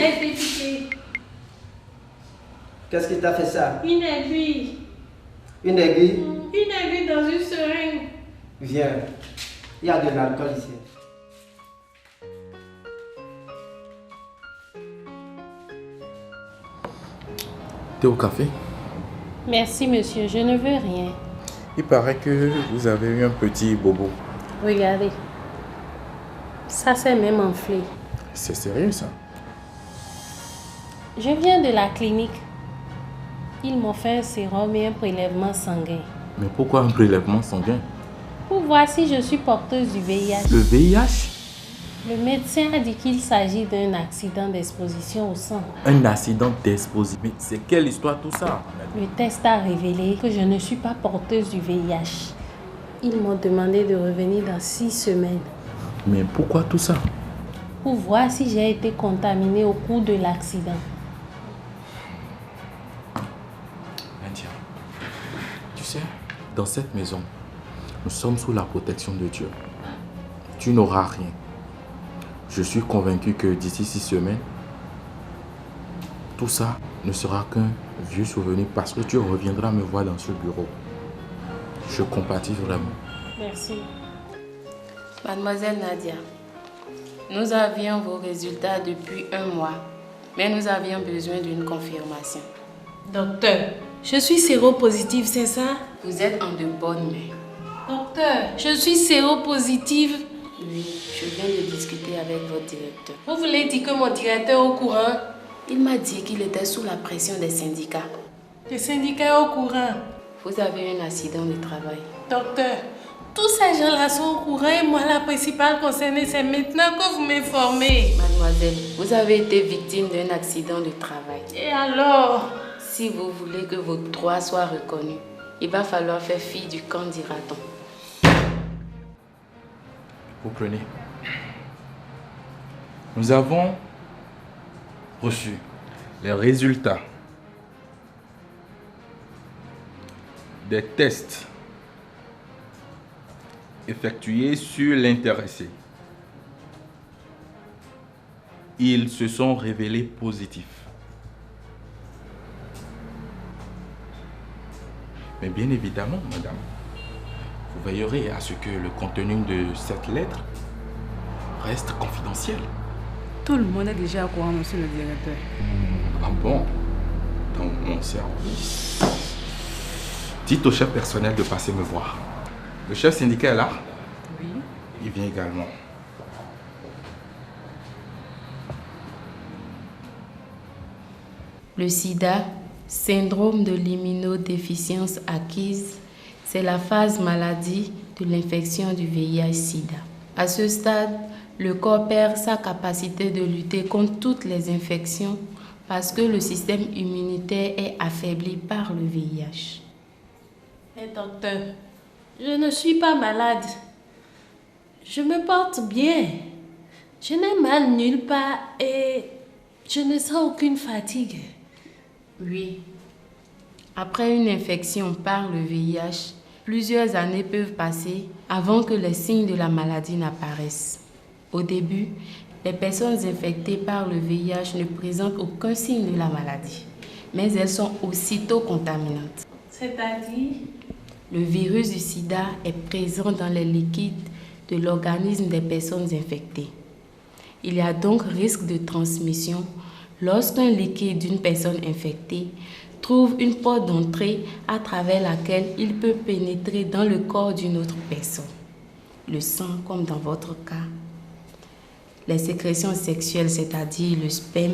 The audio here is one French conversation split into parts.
J'ai été piquée. Qu'est-ce qui t'a fait ça? Une aiguille. Une aiguille? Une aiguille dans une seringue. Viens. Il y a de l'alcool ici. T'es au café? Merci, monsieur. Je ne veux rien. Il paraît que vous avez eu un petit bobo. Regardez. Ça s'est même enflé. C'est sérieux ça? Je viens de la clinique. Ils m'ont fait un sérum et un prélèvement sanguin. Mais pourquoi un prélèvement sanguin? Pour voir si je suis porteuse du VIH. Le VIH? Le médecin a dit qu'il s'agit d'un accident d'exposition au sang. Un accident d'exposition? Mais c'est quelle histoire tout ça? Le test a révélé que je ne suis pas porteuse du VIH. Ils m'ont demandé de revenir dans 6 semaines. Mais pourquoi tout ça? Pour voir si j'ai été contaminée au cours de l'accident. Nadia, tu sais, dans cette maison, nous sommes sous la protection de Dieu. Tu n'auras rien. Je suis convaincu que d'ici 6 semaines, tout ça ne sera qu'un vieux souvenir parce que tu reviendras me voir dans ce bureau. Je compatis vraiment. Merci. Mademoiselle Nadia, nous avions vos résultats depuis 1 mois, mais nous avions besoin d'une confirmation. Docteur, je suis séropositive, c'est ça? Vous êtes en de bonnes mains. Docteur, je suis séropositive. Oui, je viens de discuter avec votre directeur. Vous voulez dire que mon directeur est au courant? Il m'a dit qu'il était sous la pression des syndicats. Le syndicat est au courant. Vous avez eu un accident de travail. Docteur, tous ces gens-là sont au courant et moi, la principale concernée, c'est maintenant que vous m'informez. Mademoiselle, vous avez été victime d'un accident de travail. Et alors? Si vous voulez que vos droits soient reconnus, il va falloir faire fi du camp dira-t-on. Vous prenez. Nous avons reçu les résultats des tests effectués sur l'intéressé. Ils se sont révélés positifs. Mais bien évidemment, madame, vous veillerez à ce que le contenu de cette lettre reste confidentiel. Tout le monde est déjà au courant, monsieur le directeur. Ah bon? Dans mon service. Dites au chef personnel de passer me voir. Le chef syndical est là? Oui. Il vient également. Le sida, syndrome de l'immunodéficience acquise, c'est la phase maladie de l'infection du VIH-Sida. À ce stade, le corps perd sa capacité de lutter contre toutes les infections parce que le système immunitaire est affaibli par le VIH. Mais docteur, je ne suis pas malade. Je me porte bien. Je n'ai mal nulle part et je ne sens aucune fatigue. Oui. Après une infection par le VIH, plusieurs années peuvent passer avant que les signes de la maladie n'apparaissent. Au début, les personnes infectées par le VIH ne présentent aucun signe de la maladie, mais elles sont aussitôt contaminantes. C'est-à-dire? Le virus du sida est présent dans les liquides de l'organisme des personnes infectées. Il y a donc risque de transmission lorsqu'un liquide d'une personne infectée trouve une porte d'entrée à travers laquelle il peut pénétrer dans le corps d'une autre personne. Le sang, comme dans votre cas. Les sécrétions sexuelles, c'est-à-dire le sperme,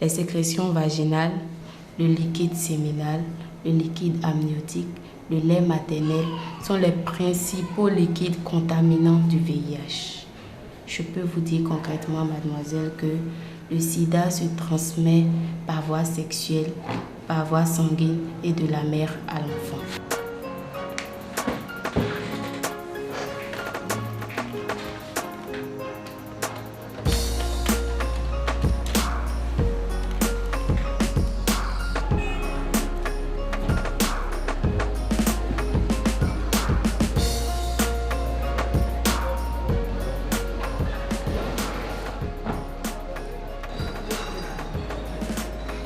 les sécrétions vaginales, le liquide séminal, le liquide amniotique, le lait maternel sont les principaux liquides contaminants du VIH. Je peux vous dire concrètement, mademoiselle, que le sida se transmet par voie sexuelle, par voie sanguine et de la mère à l'enfant.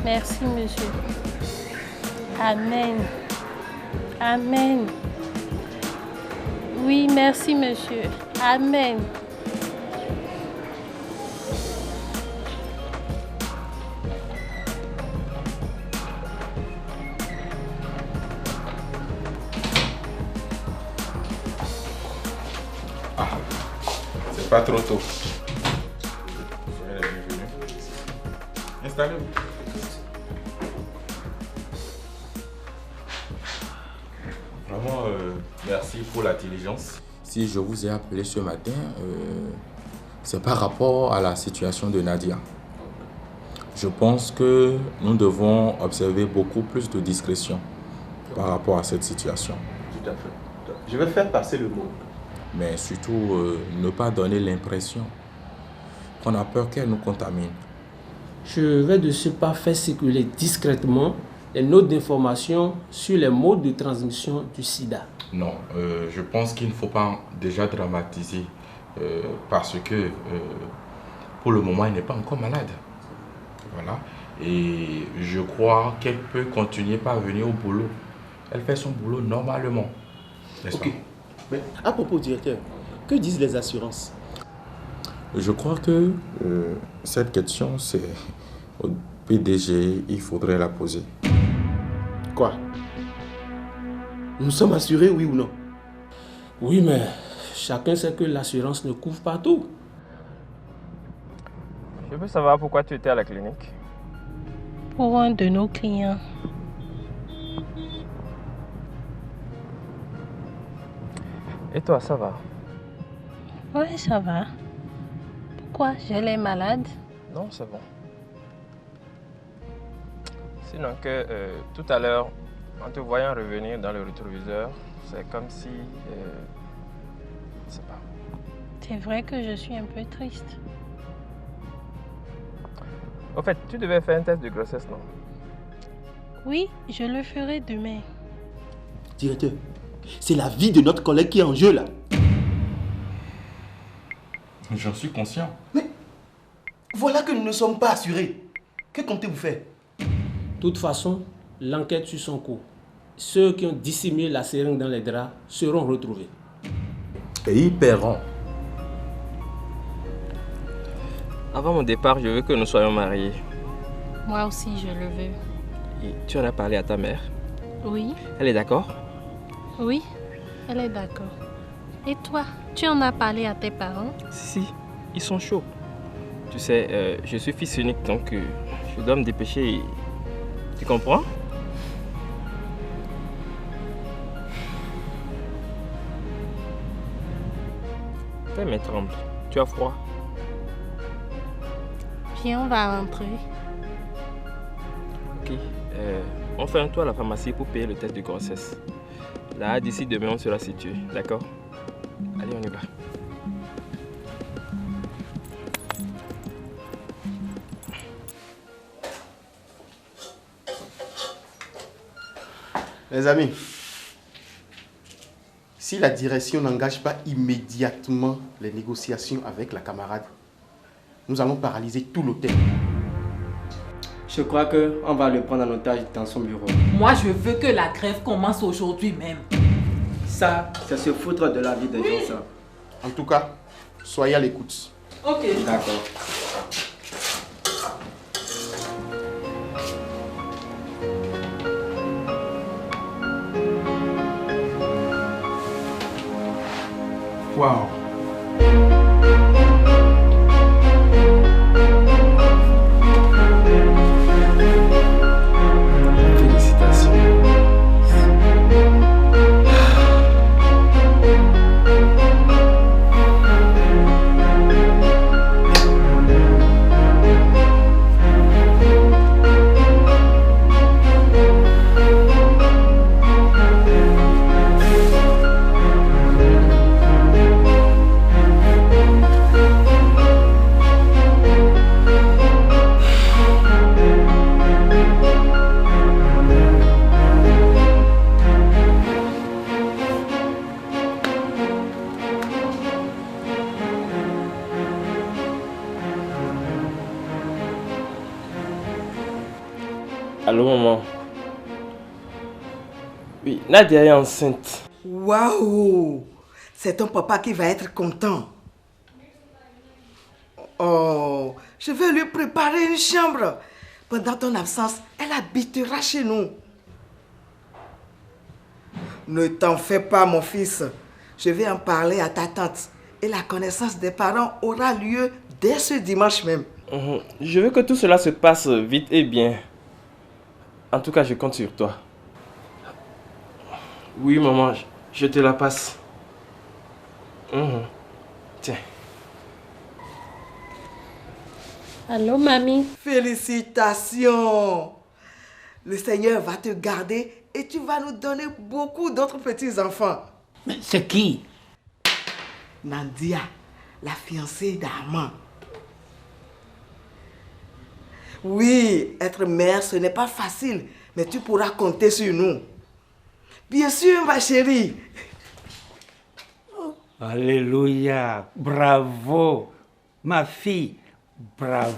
Merci, monsieur. Amen. Amen. Oui, merci, monsieur. Amen. C'est pas trop tôt. Soyez les bienvenus. Installez-vous. Vraiment, merci pour la diligence. Si je vous ai appelé ce matin, c'est par rapport à la situation de Nadia. Je pense que nous devons observer beaucoup plus de discrétion par rapport à cette situation. Tout à fait. Je vais faire passer le mot. Mais surtout, ne pas donner l'impression qu'on a peur qu'elle nous contamine. Je vais de ce pas faire circuler discrètement les notes d'information sur les modes de transmission du sida. Non, je pense qu'il ne faut pas déjà dramatiser parce que pour le moment, elle n'est pas encore malade. Voilà. Et je crois qu'elle peut continuer par venir au boulot. Elle fait son boulot normalement. N'est-ce pas? Mais à propos, directeur, que disent les assurances? Je crois que cette question, c'est au PDG, il faudrait la poser. Quoi? Nous sommes assurés, oui ou non? Oui, mais chacun sait que l'assurance ne couvre pas tout. Je veux savoir pourquoi tu étais à la clinique. Pour un de nos clients. Et toi, ça va? Oui, ça va. Pourquoi? J'ai l'air malade? Non, c'est bon. Sinon que tout à l'heure, en te voyant revenir dans le rétroviseur, c'est comme si... je sais pas. C'est vrai que je suis un peu triste. Au fait, tu devais faire un test de grossesse, non? Oui, je le ferai demain. Directeur, c'est la vie de notre collègue qui est en jeu là. J'en suis conscient. Mais voilà que nous ne sommes pas assurés. Que comptez-vous faire? De toute façon, l'enquête suit son cours. Ceux qui ont dissimulé la seringue dans les draps seront retrouvés. Et ils paieront. Avant mon départ, je veux que nous soyons mariés. Moi aussi, je le veux. Et tu en as parlé à ta mère? Oui, Elle est d'accord? oui, elle est d'accord. Et toi, tu en as parlé à tes parents? Si, ils sont chauds. Tu sais, je suis fils unique, donc je dois me dépêcher. Tu comprends? Tes mains tremblent. Tu as froid? Viens, on va rentrer. Ok. On fait un tour à la pharmacie pour payer le test de grossesse. Là, d'ici demain, on sera situé. D'accord? Allez, on y va. Les amis, si la direction n'engage pas immédiatement les négociations avec la camarade, nous allons paralyser tout l'hôtel. Je crois qu'on va le prendre en otage dans son bureau. Moi, je veux que la grève commence aujourd'hui même. Ça, c'est se foutre de la vie des gens, ça. En tout cas, soyez à l'écoute. Ok. D'accord. Waouh. Allô, maman? Oui, Nadia est enceinte. Waouh! C'est ton papa qui va être content. Oh, je vais lui préparer une chambre. Pendant ton absence, elle habitera chez nous. Ne t'en fais pas, mon fils. Je vais en parler à ta tante. Et la connaissance des parents aura lieu dès ce dimanche même. Je veux que tout cela se passe vite et bien. En tout cas, je compte sur toi. Oui, maman, je te la passe. Tiens. Allô, mamie? Félicitations! Le Seigneur va te garder et tu vas nous donner beaucoup d'autres petits-enfants. C'est qui? Nadia, la fiancée d'Armand. Oui, être mère, ce n'est pas facile, mais tu pourras compter sur nous. Bien sûr, ma chérie. Alléluia, bravo, ma fille, bravo.